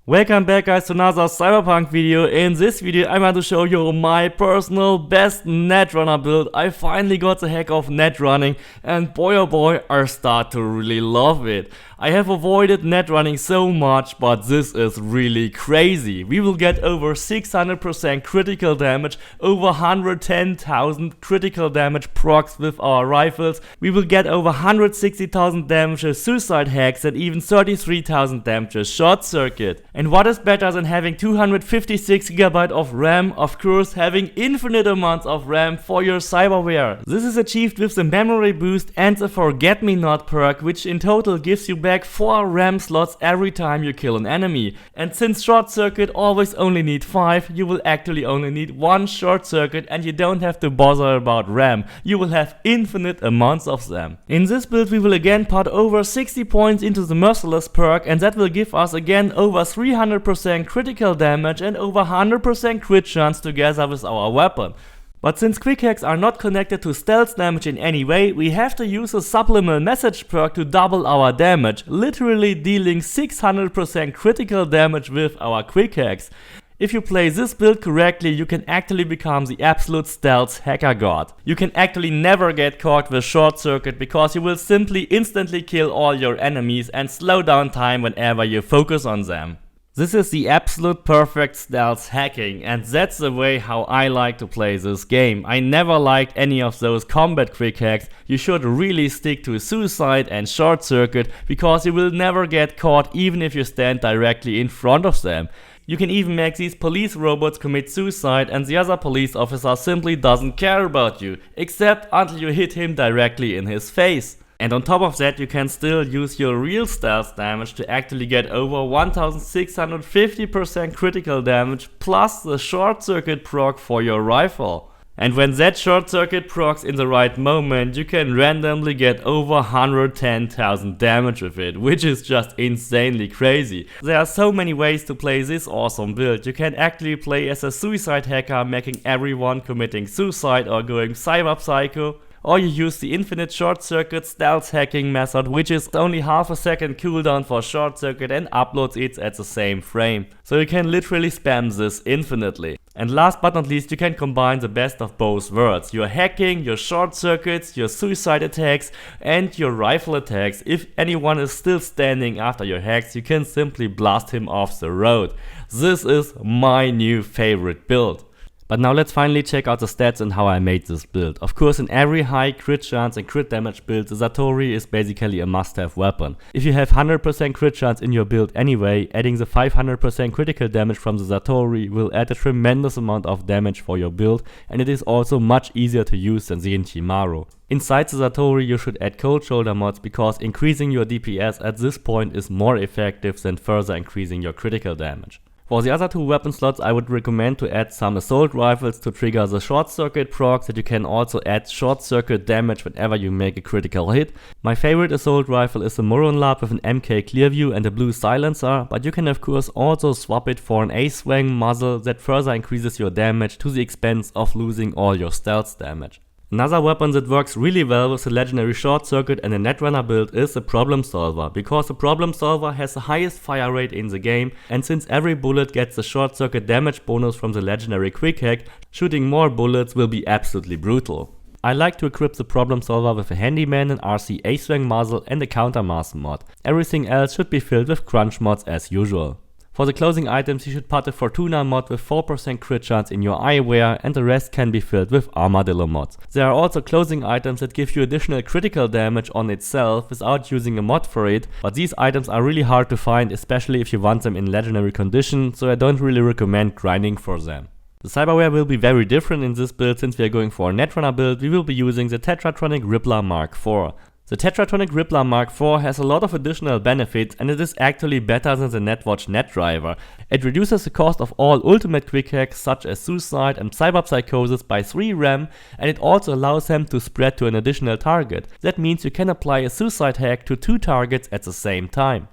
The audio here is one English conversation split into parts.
Welcome back guys to another Cyberpunk video. In this video I want to show you my personal best Netrunner build. I finally got the hack of net running and boy oh boy I start to really love it. I have avoided net running so much, but this is really crazy. We will get over 600% critical damage, over 110,000 critical damage procs with our rifles. We will get over 160,000 damage with suicide hacks and even 33,000 damage with short circuit. And what is better than having 256GB of RAM? Of course, having infinite amounts of RAM for your Cyberware. This is achieved with the memory boost and the Forget Me Not perk, which in total gives you back 4 RAM slots every time you kill an enemy. And since short circuit always only need 5, you will actually only need 1 short circuit and you don't have to bother about RAM. You will have infinite amounts of them. In this build we will again put over 60 points into the Merciless perk, and that will give us again over 300% critical damage and over 100% crit chance together with our weapon. But since quick hacks are not connected to stealth damage in any way, we have to use a subliminal message perk to double our damage, literally dealing 600% critical damage with our quick hacks. If you play this build correctly, you can actually become the absolute stealth hacker god. You can actually never get caught with short circuit because you will simply instantly kill all your enemies and slow down time whenever you focus on them. This is the absolute perfect stealth hacking, and that's the way how I like to play this game. I never liked any of those combat quick hacks. You should really stick to suicide and short circuit because you will never get caught even if you stand directly in front of them. You can even make these police robots commit suicide and the other police officer simply doesn't care about you, except until you hit him directly in his face. And on top of that, you can still use your real stealth damage to actually get over 1650% critical damage plus the short circuit proc for your rifle. And when that short circuit procs in the right moment, you can randomly get over 110,000 damage with it, which is just insanely crazy. There are so many ways to play this awesome build. You can actually play as a suicide hacker, making everyone committing suicide or going cyber psycho. Or you use the infinite short circuit stealth hacking method, which is only half a second cooldown for short circuit and uploads it at the same frame. So you can literally spam this infinitely. And last but not least, you can combine the best of both worlds. Your hacking, your short circuits, your suicide attacks and your rifle attacks. If anyone is still standing after your hacks, you can simply blast him off the road. This is my new favorite build. But now let's finally check out the stats and how I made this build. Of course, in every high crit chance and crit damage build, the Satori is basically a must-have weapon. If you have 100% crit chance in your build anyway, adding the 500% critical damage from the Satori will add a tremendous amount of damage for your build, and it is also much easier to use than the Inchimaru. Inside the Satori you should add cold shoulder mods because increasing your DPS at this point is more effective than further increasing your critical damage. For the other 2 weapon slots, I would recommend to add some assault rifles to trigger the short circuit procs, that you can also add short circuit damage whenever you make a critical hit. My favorite assault rifle is the Moronlab with an MK Clearview and a blue silencer, but you can of course also swap it for an A-Swang muzzle that further increases your damage to the expense of losing all your stealth damage. Another weapon that works really well with the legendary short circuit and the Netrunner build is the Problem Solver, because the Problem Solver has the highest fire rate in the game, and since every bullet gets the short circuit damage bonus from the legendary quick hack, shooting more bullets will be absolutely brutal. I like to equip the Problem Solver with a Handyman, an RC A-Swang muzzle and a Countermass mod. Everything else should be filled with crunch mods as usual. For the closing items, you should put a Fortuna mod with 4% crit chance in your eyewear, and the rest can be filled with Armadillo mods. There are also closing items that give you additional critical damage on itself without using a mod for it, but these items are really hard to find, especially if you want them in legendary condition, so I don't really recommend grinding for them. The Cyberware will be very different in this build. Since we are going for a Netrunner build, we will be using the Tetratronic Rippler Mark IV. The Tetratronic Rippler Mark IV has a lot of additional benefits, and it is actually better than the Netwatch Netdriver. It reduces the cost of all ultimate quick hacks such as suicide and cyberpsychosis by 3 RAM, and it also allows them to spread to an additional target. That means you can apply a suicide hack to 2 targets at the same time.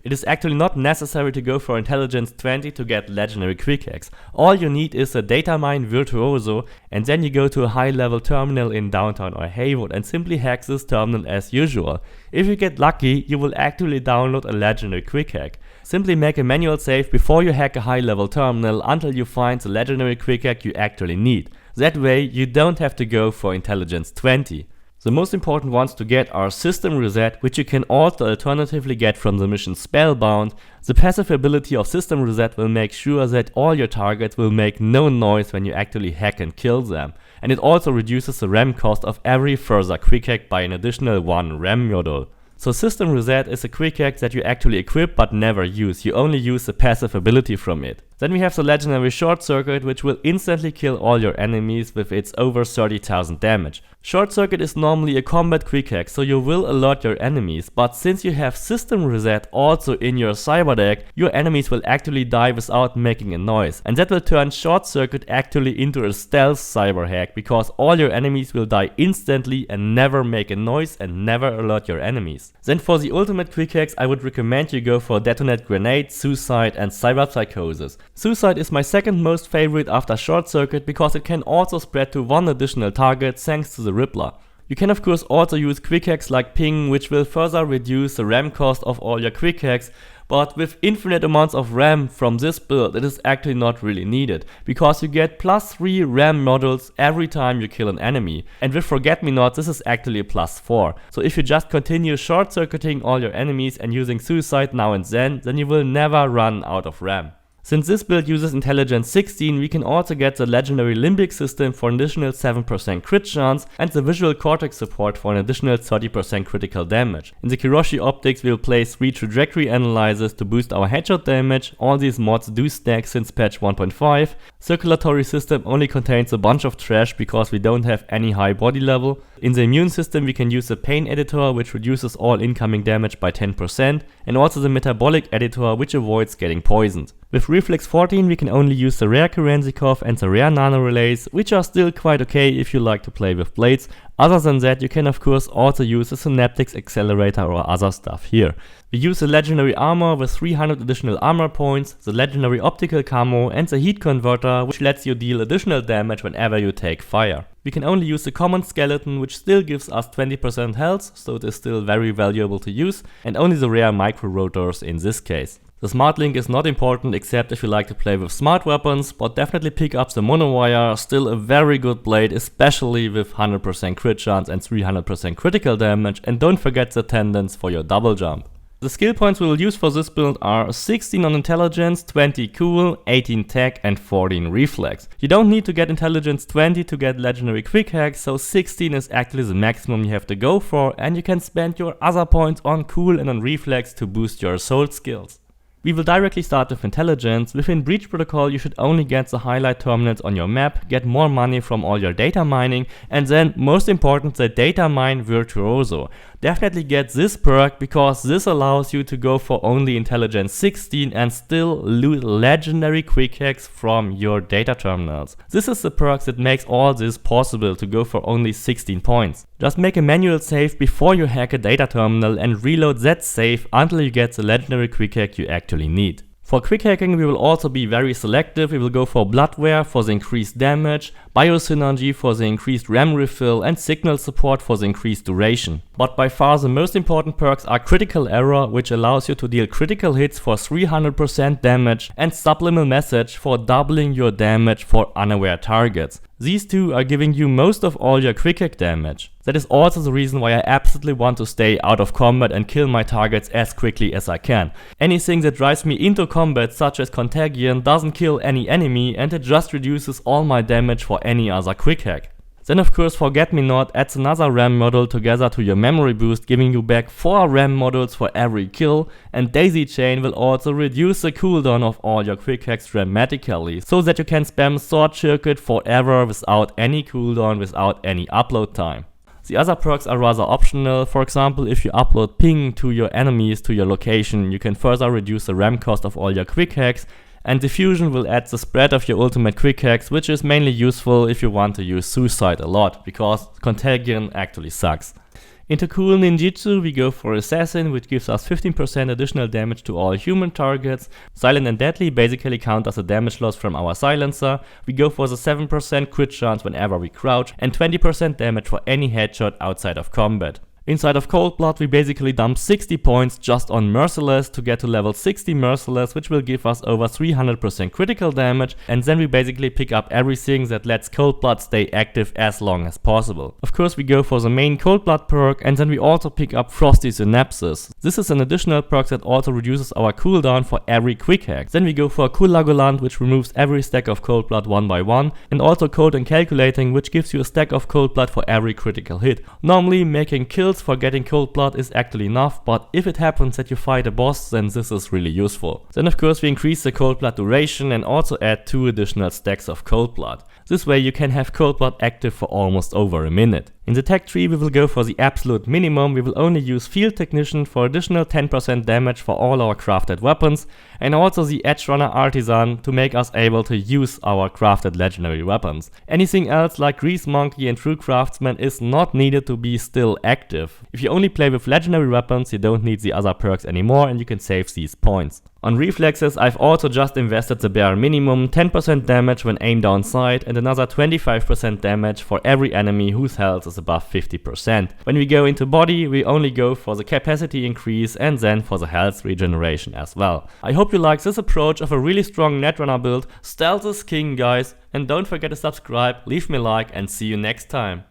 It is actually not necessary to go for Intelligence 20 to get legendary quick hacks. All you need is a Datamine Virtuoso, and then you go to a high level terminal in Downtown or Haywood and simply hack this terminal as usual. If you get lucky, you will actually download a legendary quick hack. Simply make a manual save before you hack a high level terminal until you find the legendary quick hack you actually need. That way you don't have to go for intelligence 20. The most important ones to get are System Reset, which you can also alternatively get from the mission Spellbound. The passive ability of System Reset will make sure that all your targets will make no noise when you actually hack and kill them. And it also reduces the RAM cost of every further quick hack by an additional 1 RAM module. So System Reset is a quick hack that you actually equip but never use, you only use the passive ability from it. Then we have the legendary Short Circuit, which will instantly kill all your enemies with its over 30,000 damage. Short Circuit is normally a combat quick hack, so you will alert your enemies, but since you have System Reset also in your cyber deck, your enemies will actually die without making a noise, and that will turn Short Circuit actually into a stealth cyber hack, because all your enemies will die instantly and never make a noise and never alert your enemies. Then for the ultimate quick hacks, I would recommend you go for Detonate Grenade, Suicide and Cyber Psychosis. Suicide is my second most favorite after Short Circuit because it can also spread to 1 additional target thanks to the Rippler. You can of course also use quick hacks like Ping, which will further reduce the RAM cost of all your quick hacks, but with infinite amounts of RAM from this build it is actually not really needed, because you get +3 RAM modules every time you kill an enemy, and with Forget Me Not this is actually a +4. So if you just continue short circuiting all your enemies and using Suicide now and then you will never run out of RAM. Since this build uses intelligence 16, we can also get the legendary Limbic system for an additional 7% crit chance and the visual cortex support for an additional 30% critical damage. In the Kiroshi optics we will place 3 trajectory analyzers to boost our headshot damage. All these mods do stack since patch 1.5. Circulatory system only contains a bunch of trash because we don't have any high body level. In the immune system we can use the pain editor, which reduces all incoming damage by 10%, and also the metabolic editor, which avoids getting poisoned. With Reflex 14 we can only use the rare Kerenzikov and the rare Nano Relays, which are still quite okay if you like to play with blades. Other than that you can of course also use the Synaptics Accelerator or other stuff here. We use the legendary armor with 300 additional armor points, the legendary optical camo and the heat converter, which lets you deal additional damage whenever you take fire. We can only use the common skeleton, which still gives us 20% health, so it is still very valuable to use, and only the rare micro rotors in this case. The smart link is not important except if you like to play with smart weapons, but definitely pick up the monowire, still a very good blade, especially with 100% crit chance and 300% critical damage, and don't forget the tendons for your double jump. The skill points we will use for this build are 16 on intelligence, 20 cool, 18 tech and 14 reflex. You don't need to get intelligence 20 to get legendary quick hacks, so 16 is actually the maximum you have to go for, and you can spend your other points on cool and on reflex to boost your assault skills. We will directly start with intelligence. Within Breach Protocol you should only get the highlight terminals on your map, get more money from all your data mining, and then most important, the data mine virtuoso. Definitely get this perk because this allows you to go for only intelligence 16 and still loot legendary quick hacks from your data terminals. This is the perk that makes all this possible to go for only 16 points. Just make a manual save before you hack a data terminal and reload that save until you get the legendary quick hack you actually need. For quick hacking we will also be very selective. We will go for Bloodware for the increased damage, Biosynergy for the increased RAM refill, and Signal support for the increased duration. But by far the most important perks are Critical Error, which allows you to deal critical hits for 300% damage, and Subliminal Message for doubling your damage for unaware targets. These two are giving you most of all your quick hack damage. That is also the reason why I absolutely want to stay out of combat and kill my targets as quickly as I can. Anything that drives me into combat, such as Contagion, doesn't kill any enemy and it just reduces all my damage for any other quick hack. Then of course Forget Me Not adds another RAM module together to your memory boost, giving you back 4 RAM modules for every kill, and Daisy Chain will also reduce the cooldown of all your quick hacks dramatically, so that you can spam Short Circuit forever without any cooldown, without any upload time. The other perks are rather optional. For example, if you upload Ping to your enemies to your location, you can further reduce the RAM cost of all your quick hacks, and Diffusion will add the spread of your ultimate quick hacks, which is mainly useful if you want to use Suicide a lot, because Contagion actually sucks. Into cool ninjutsu we go for Assassin, which gives us 15% additional damage to all human targets. Silent and Deadly basically counters the damage loss from our silencer. We go for the 7% crit chance whenever we crouch, and 20% damage for any headshot outside of combat. Inside of Cold Blood we basically dump 60 points just on Merciless to get to level 60 Merciless, which will give us over 300% critical damage, and then we basically pick up everything that lets Cold Blood stay active as long as possible. Of course we go for the main Cold Blood perk, and then we also pick up Frosty Synapses. This is an additional perk that also reduces our cooldown for every quick hack. Then we go for Coolagulant, which removes every stack of Cold Blood one by one, and also Cold and Calculating, which gives you a stack of Cold Blood for every critical hit. Normally making kills for getting Cold Blood is actually enough, but if it happens that you fight a boss, then this is really useful. Then of course we increase the Cold Blood duration and also add 2 additional stacks of Cold Blood. This way you can have Cold Blood active for almost over a minute. In the tech tree we will go for the absolute minimum. We will only use Field Technician for additional 10% damage for all our crafted weapons, and also the Edgerunner Artisan to make us able to use our crafted legendary weapons. Anything else like Grease Monkey and True Craftsman is not needed to be still active. If you only play with legendary weapons, you don't need the other perks anymore and you can save these points. On reflexes, I've also just invested the bare minimum, 10% damage when aimed down sight and another 25% damage for every enemy whose health is above 50%. When we go into body, we only go for the capacity increase and then for the health regeneration as well. I hope you like this approach of a really strong Netrunner build. Stealth is king, guys, and don't forget to subscribe, leave me a like, and see you next time.